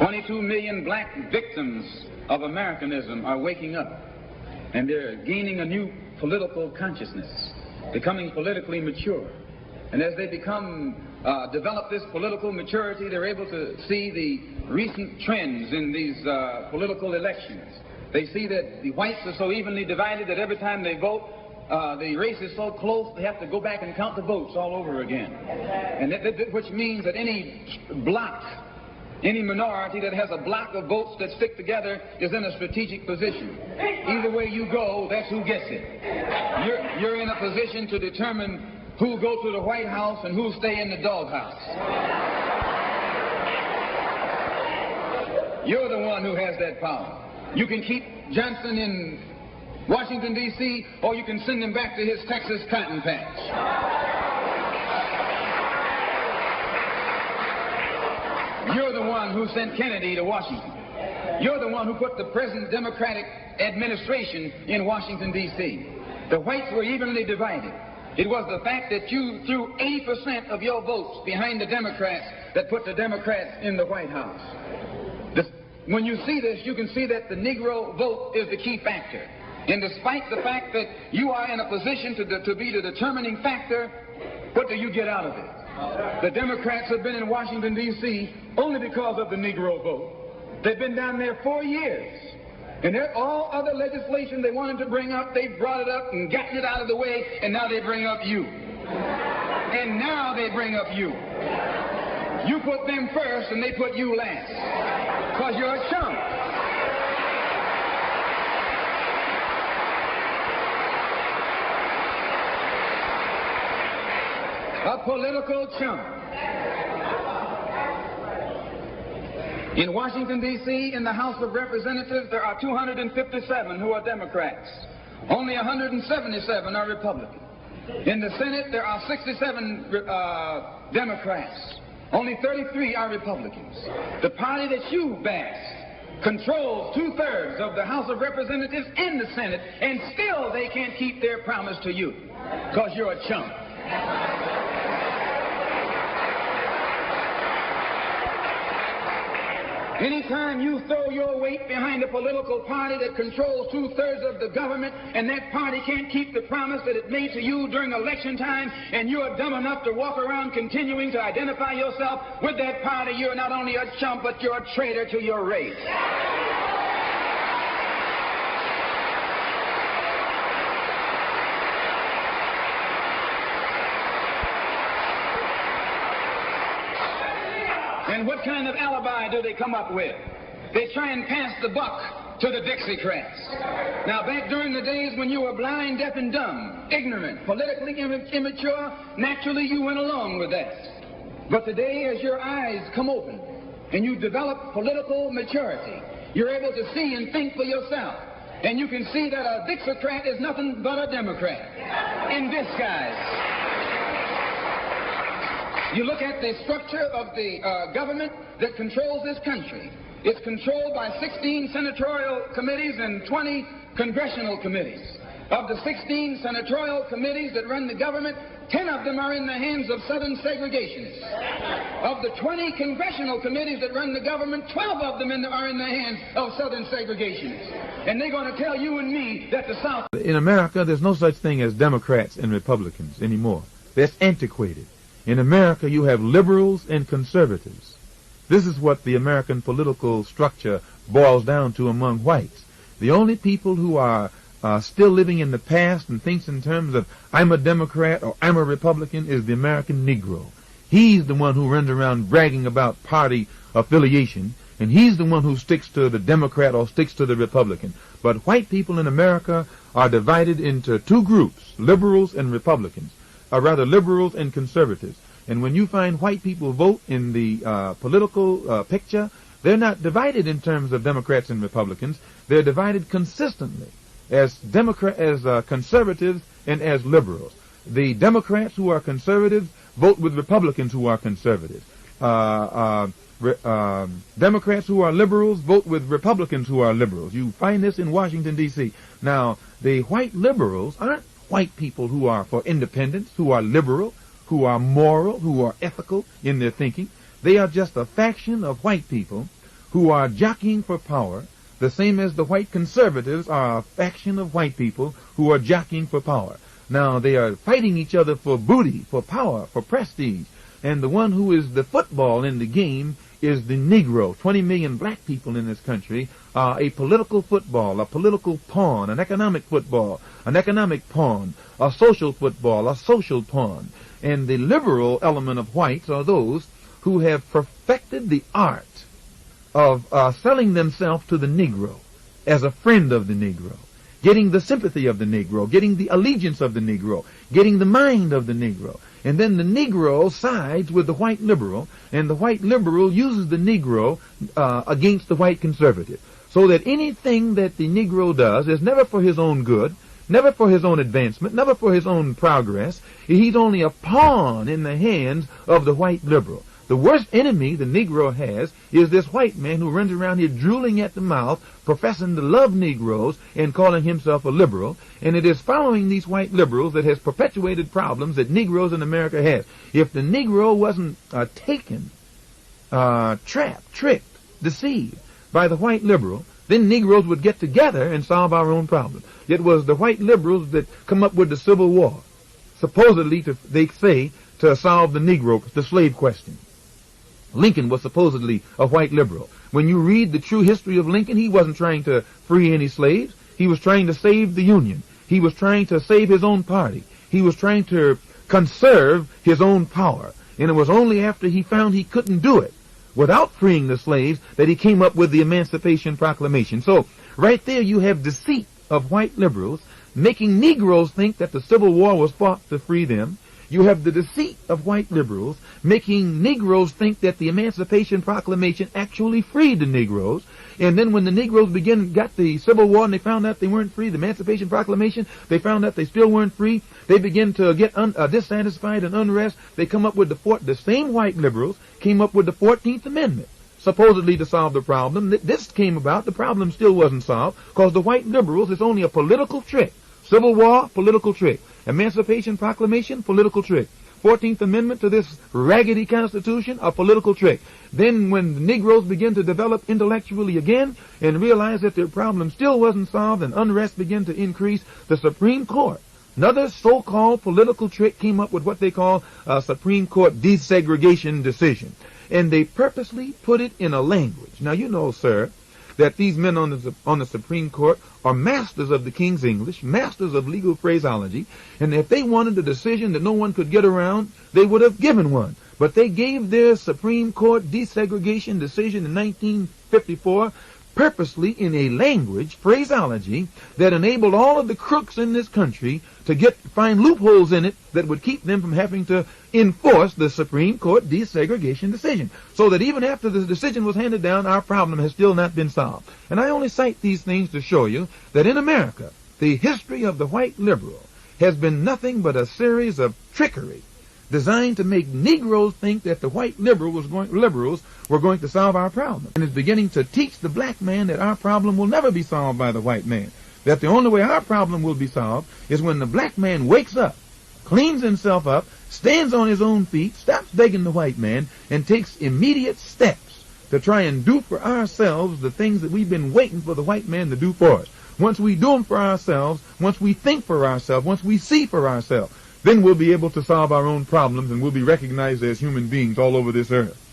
22 million black victims of Americanism are waking up, and they're gaining a new political consciousness, becoming politically mature. And as they develop this political maturity, they're able to see the recent trends in these political elections. They see that the whites are so evenly divided that every time they vote, the race is so close they have to go back and count the votes all over again. And which means that any block, any minority that has a block of votes that stick together is in a strategic position. Either way you go, that's who gets it. You're in a position to determine who'll go to the White House and who'll stay in the doghouse. You're the one who has that power. You can keep Johnson in Washington, D.C., or you can send him back to his Texas cotton patch. You're the one who sent Kennedy to Washington. You're the one who put the present Democratic administration in Washington, D.C. The whites were evenly divided. It was the fact that you threw 80% of your votes behind the Democrats that put the Democrats in the White House. When you see this, you can see that the Negro vote is the key factor. And despite the fact that you are in a position to be the determining factor, what do you get out of it? The Democrats have been in Washington, D.C. only because of the Negro vote. They've been down there 4 years. And all other legislation they wanted to bring up, they brought it up and gotten it out of the way, and now they bring up you. And now they bring up you. You put them first, and they put you last. Because you're a chump. A political chump. In Washington, D.C., in the House of Representatives, there are 257 who are Democrats. Only 177 are Republicans. In the Senate, there are 67 Democrats. Only 33 are Republicans. The party that you bash controls 2/3 of the House of Representatives and the Senate, and still they can't keep their promise to you because you're a chump. Anytime you throw your weight behind a political party that controls 2/3 of the government, and that party can't keep the promise that it made to you during election time, and you're dumb enough to walk around continuing to identify yourself with that party, you're not only a chump, but you're a traitor to your race. And what kind of alibi do they come up with? They try and pass the buck to the Dixiecrats. Now, back during the days when you were blind, deaf, and dumb, ignorant, politically immature, naturally you went along with that. But today, as your eyes come open and you develop political maturity, you're able to see and think for yourself. And you can see that a Dixiecrat is nothing but a Democrat in disguise. You look at the structure of the government that controls this country. It's controlled by 16 senatorial committees and 20 congressional committees. Of the 16 senatorial committees that run the government, 10 of them are in the hands of Southern segregationists. Of the 20 congressional committees that run the government, 12 of them are in the hands of Southern segregationists. And they're going to tell you and me that the South... In America, there's no such thing as Democrats and Republicans anymore. That's antiquated. In America, you have liberals and conservatives. This is what the American political structure boils down to among whites. The only people who are still living in the past and thinks in terms of I'm a Democrat or I'm a Republican is the American Negro. He's the one who runs around bragging about party affiliation, and he's the one who sticks to the Democrat or sticks to the Republican. But white people in America are divided into two groups, liberals and Republicans. Rather liberals and conservatives. And when you find white people vote in the political picture, they're not divided in terms of Democrats and Republicans. They're divided consistently as conservatives and as liberals. The Democrats who are conservatives vote with Republicans who are conservatives. Democrats who are liberals vote with Republicans who are liberals. You find this in Washington, D.C. Now, the white liberals aren't white people who are for independence, who are liberal, who are moral, who are ethical in their thinking. They are just a faction of white people who are jockeying for power, the same as the white conservatives are a faction of white people who are jockeying for power. Now, they are fighting each other for booty, for power, for prestige. And the one who is the football in the game is the Negro. 20 million black people in this country are a political football, a political pawn, an economic football, an economic pawn, a social football, a social pawn. And the liberal element of whites are those who have perfected the art of selling themselves to the Negro as a friend of the Negro, getting the sympathy of the Negro, getting the allegiance of the Negro, getting the mind of the Negro. And then the Negro sides with the white liberal, and the white liberal uses the Negro against the white conservative. So that anything that the Negro does is never for his own good, never for his own advancement, never for his own progress. He's only a pawn in the hands of the white liberal. The worst enemy the Negro has is this white man who runs around here drooling at the mouth, professing to love Negroes and calling himself a liberal. And it is following these white liberals that has perpetuated problems that Negroes in America have. If the Negro wasn't taken, trapped, tricked, deceived by the white liberal, then Negroes would get together and solve our own problems. It was the white liberals that come up with the Civil War, supposedly, they say, to solve the Negro, the slave question. Lincoln was supposedly a white liberal. When you read the true history of Lincoln, he wasn't trying to free any slaves. He was trying to save the Union. He was trying to save his own party. He was trying to conserve his own power. And it was only after he found he couldn't do it without freeing the slaves that he came up with the Emancipation Proclamation. So right there you have deceit of white liberals making Negroes think that the Civil War was fought to free them. You have the deceit of white liberals making Negroes think that the Emancipation Proclamation actually freed the Negroes. And then when the Negroes got the Civil War and they found out they weren't free, the Emancipation Proclamation, they found out they still weren't free. They began to get dissatisfied and unrest. They come up with the same white liberals came up with the 14th Amendment, supposedly to solve the problem. This came about, the problem still wasn't solved, because the white liberals is only a political trick. Civil War, political trick. Emancipation Proclamation, political trick. 14th Amendment to this raggedy Constitution, a political trick. Then when the Negroes begin to develop intellectually again and realize that their problem still wasn't solved and unrest began to increase, the Supreme Court, another so-called political trick, came up with what they call a Supreme Court desegregation decision. And they purposely put it in a language. Now you know, sir, that these men on the Supreme Court are masters of the King's English, masters of legal phraseology, and if they wanted a decision that no one could get around, they would have given one. But they gave their Supreme Court desegregation decision in 1954 purposely in a language, phraseology, that enabled all of the crooks in this country to find loopholes in it that would keep them from having to enforce the Supreme Court desegregation decision. So that even after the decision was handed down, our problem has still not been solved. And I only cite these things to show you that in America, the history of the white liberal has been nothing but a series of trickery designed to make Negroes think that the white liberals were going to solve our problem. And it's beginning to teach the black man that our problem will never be solved by the white man. That the only way our problem will be solved is when the black man wakes up, cleans himself up, stands on his own feet, stops begging the white man, and takes immediate steps to try and do for ourselves the things that we've been waiting for the white man to do for us. Once we do them for ourselves, once we think for ourselves, once we see for ourselves, then we'll be able to solve our own problems and we'll be recognized as human beings all over this earth.